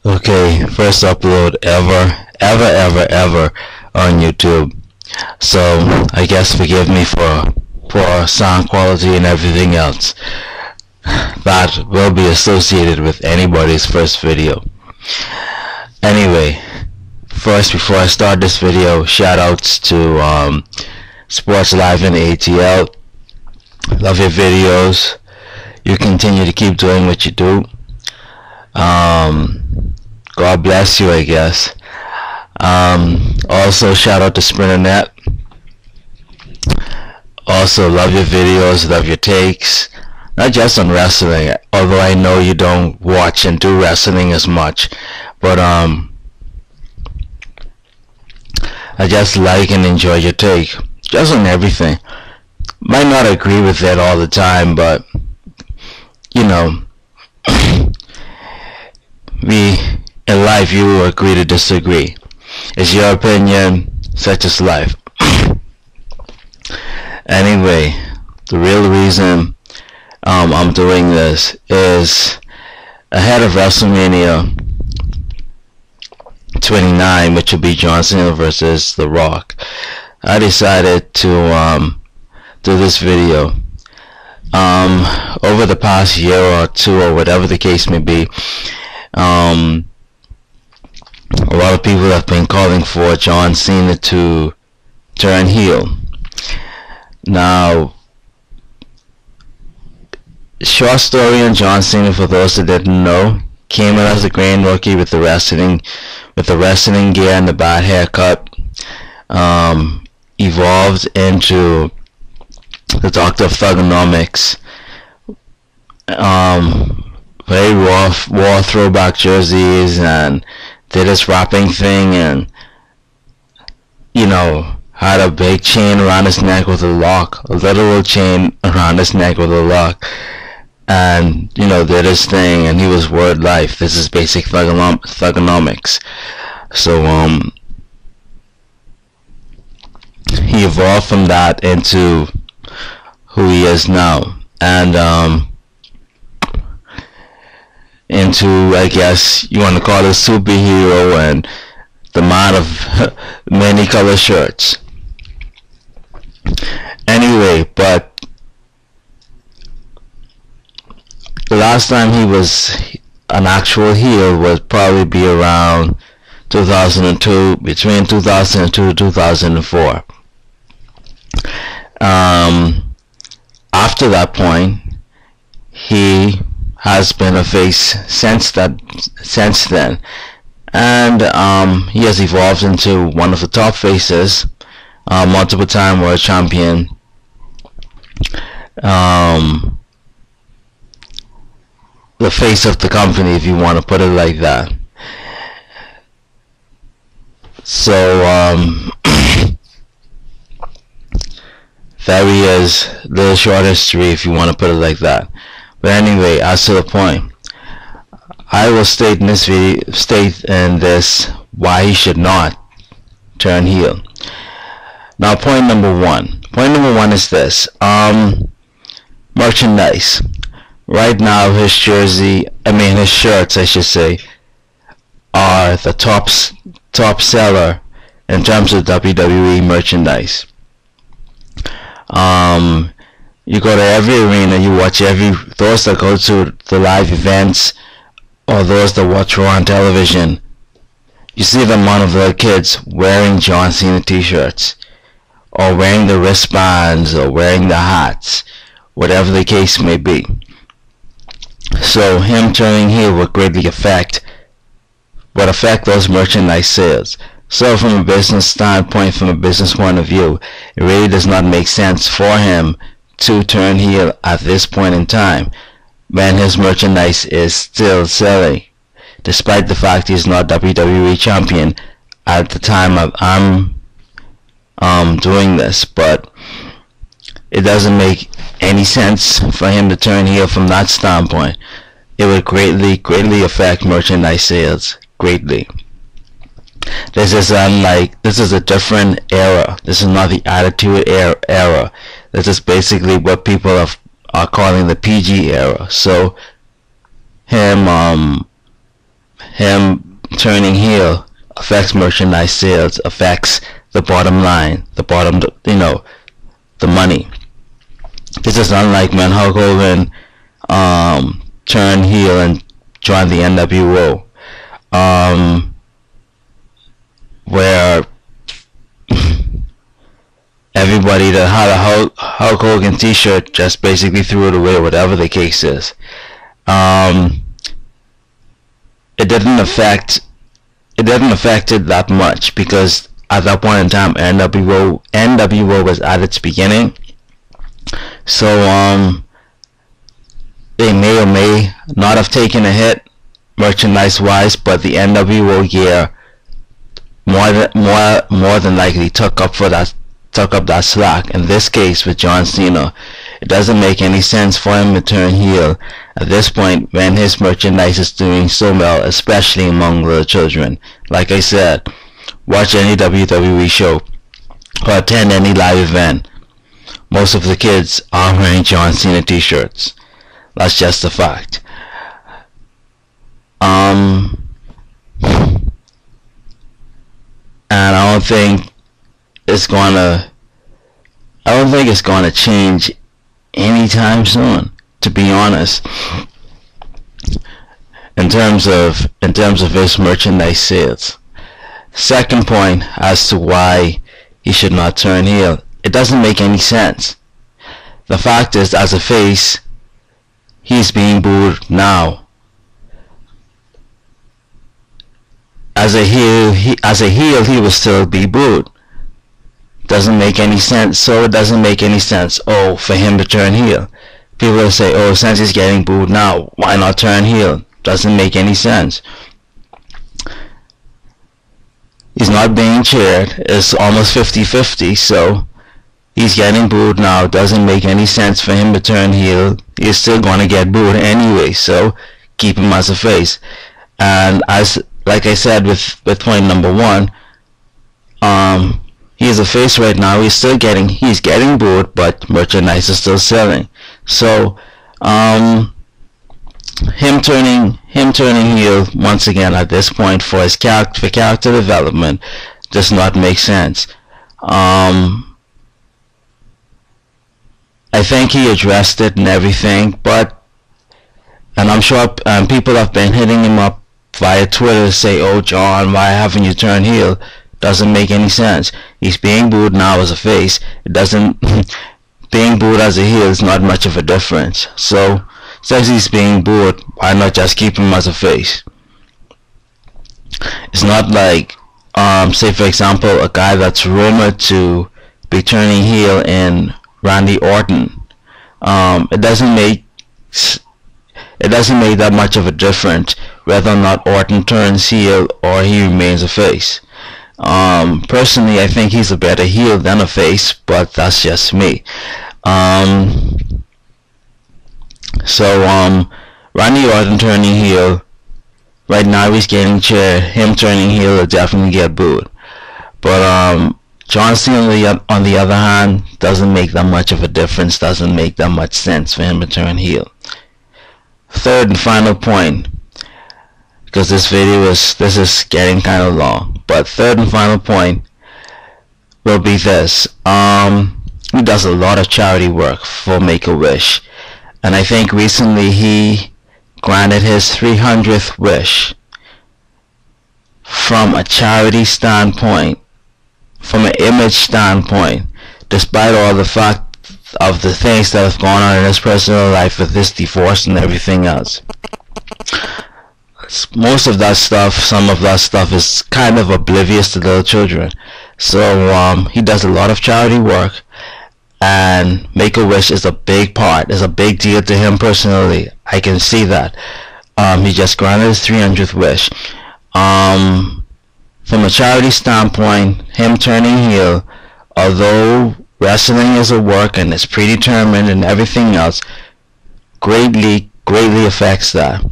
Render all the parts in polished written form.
Okay, first upload ever on YouTube. So I guess forgive me for poor sound quality and everything else that will be associated with anybody's first video. Anyway, first before I start this video, shout outs to Sports Live and ATL. Love your videos. You continue to keep doing what you do. God bless you, I guess. Also shout out to SprinterNet. Also love your videos, love your takes. Not just on wrestling, although I know you don't watch and do wrestling as much, but I just like and enjoy your take, just on everything. Might not agree with it all the time, but you know, we in life you agree to disagree. It's your opinion, such as life. Anyway, the real reason I'm doing this is ahead of WrestleMania 29, which will be John Cena versus The Rock. I decided to do this video. Over the past year or two, or whatever the case may be, a lot of people have been calling for John Cena to turn heel. Now, short story on John Cena, for those that didn't know, came in as a grand rookie with the wrestling gear and the bad haircut. Evolved into the Doctor of Thugonomics. Very raw throwback jerseys, and did his rapping thing, and you know, had a big chain around his neck with a lock, a literal chain around his neck with a lock, and you know, did his thing, and he was word life. This is basic thugonomics. So he evolved from that into who he is now, and into, I guess you want to call it, superhero and the man of many color shirts. Anyway, but the last time he was an actual heel would probably be around 2002, between 2002 to 2004. After that point, he has been a face since then, and he has evolved into one of the top faces, multiple time world champion, the face of the company, if you want to put it like that. So there he is, little short history, if you want to put it like that. But anyway, as to the point, I will state in this why he should not turn heel. Now, point number one is this: merchandise. Right now, his shirts, I should say, are the top seller in terms of WWE merchandise. You go to every arena, you watch those that go to the live events, or those that watch Raw on television, you see the amount of little kids wearing John Cena t-shirts, or wearing the wristbands, or wearing the hats, whatever the case may be. So him turning heel would greatly affect those merchandise sales. So from a business standpoint, from a business point of view, it really does not make sense for him to turn heel at this point in time, when his merchandise is still selling, despite the fact he's not WWE champion at the time I'm doing this. But it doesn't make any sense for him to turn heel from that standpoint. It would greatly affect merchandise sales, greatly. This is a different era. This is not the Attitude era. This is basically what people are calling the PG era. So him him turning heel affects merchandise sales, affects the bottom line, the money. This is unlike when Hulk Hogan turned heel and joined the NWO, where everybody that had a Hulk Hogan t-shirt just basically threw it away, whatever the case is. It didn't affect it that much, because at that point in time NWO was at its beginning. So they may or may not have taken a hit merchandise wise, but the NWO gear more than likely took up that slack. In this case with John Cena, it doesn't make any sense for him to turn heel at this point when his merchandise is doing so well, especially among little children. Like I said, watch any WWE show or attend any live event. Most of the kids are wearing John Cena t-shirts. That's just a fact. And I don't think it's gonna change anytime soon, to be honest. In terms of his merchandise sales. Second point as to why he should not turn heel. It doesn't make any sense. The fact is, as a face, he's being booed now. As a heel, he will still be booed. Doesn't make any sense. So it doesn't make any sense, for him to turn heel. People will say, since he's getting booed now, why not turn heel? Doesn't make any sense. He's not being cheered. It's almost 50-50, so he's getting booed now. Doesn't make any sense for him to turn heel. He's still going to get booed anyway, so keep him as a face. And like I said with point number one, he's a face right now. He's getting booed, but merchandise is still selling. So him turning heel once again at this point for his character development does not make sense. I think he addressed it and everything, and I'm sure people have been hitting him up via Twitter to say, John, why haven't you turned heel? Doesn't make any sense. He's being booed now as a face. It doesn't being booed as a heel is not much of a difference. So since he's being booed, why not just keep him as a face? It's not like say for example a guy that's rumored to be turning heel in Randy Orton. It doesn't make that much of a difference whether or not Orton turns heel or he remains a face. Personally, I think he's a better heel than a face, but that's just me. Randy Orton turning heel, right now he's getting cheered. Him turning heel will definitely get booed. But John Cena, on the other hand, doesn't make that much of a difference, doesn't make that much sense for him to turn heel. Third and final point, because this is getting kind of long, but third and final point will be this. He does a lot of charity work for Make-A-Wish, and I think recently he granted his 300th wish. From a charity standpoint, from an image standpoint, despite all the fact of the things that have gone on in his personal life with this divorce and everything else, most of that stuff, some of that stuff is kind of oblivious to little children. So he does a lot of charity work, and Make-A-Wish is a big part, is a big deal to him personally. I can see that. He just granted his 300th wish. From a charity standpoint, him turning heel, although wrestling is a work and it's predetermined and everything else, greatly affects that.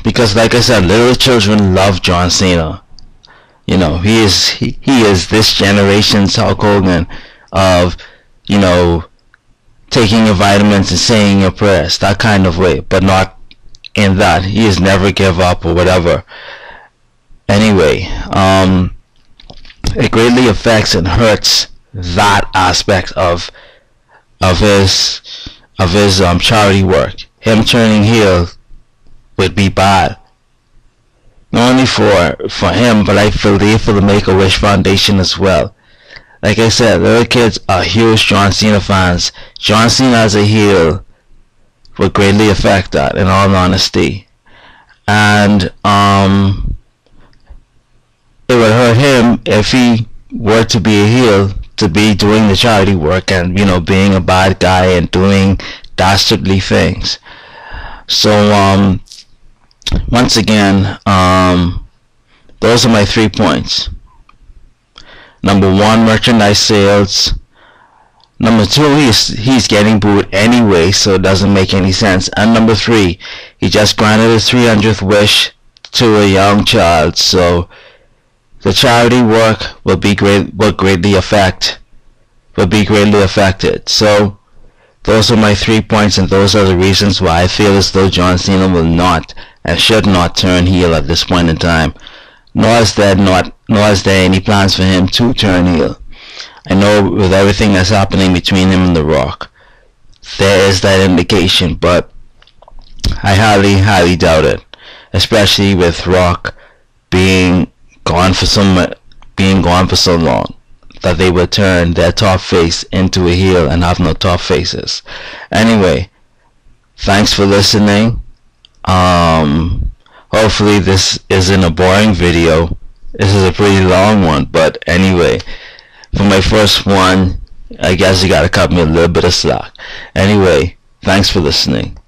Because like I said, little children love John Cena. You know, he is this generation's Hulk Hogan of, you know, taking your vitamins and saying your prayers, that kind of way, but not in that he has never give up or whatever. Anyway, it greatly affects and hurts that aspect of his charity work. Him turning heel would be bad, not only for him, but I believe for the Make-A-Wish Foundation as well. Like I said, little kids are huge John Cena fans. John Cena as a heel would greatly affect that, in all honesty. And it would hurt him if he were to be a heel, to be doing the charity work and, you know, being a bad guy and doing dastardly things. So once again, those are my 3 points. Number 1, merchandise sales. Number 2, he's getting booed anyway, so it doesn't make any sense. And number 3, he just granted his 300th wish to a young child, so the charity work will be greatly affected. So those are my 3 points, and those are the reasons why I feel as though John Cena will not and should not turn heel at this point in time. Nor is there any plans for him to turn heel. I know with everything that's happening between him and The Rock, there is that indication, but I highly doubt it, especially with Rock being gone for so long, that they will turn their top face into a heel and have no top faces. Anyway, thanks for listening. Hopefully this isn't a boring video. This is a pretty long one, but anyway, for my first one, I guess you gotta cut me a little bit of slack. Anyway, thanks for listening.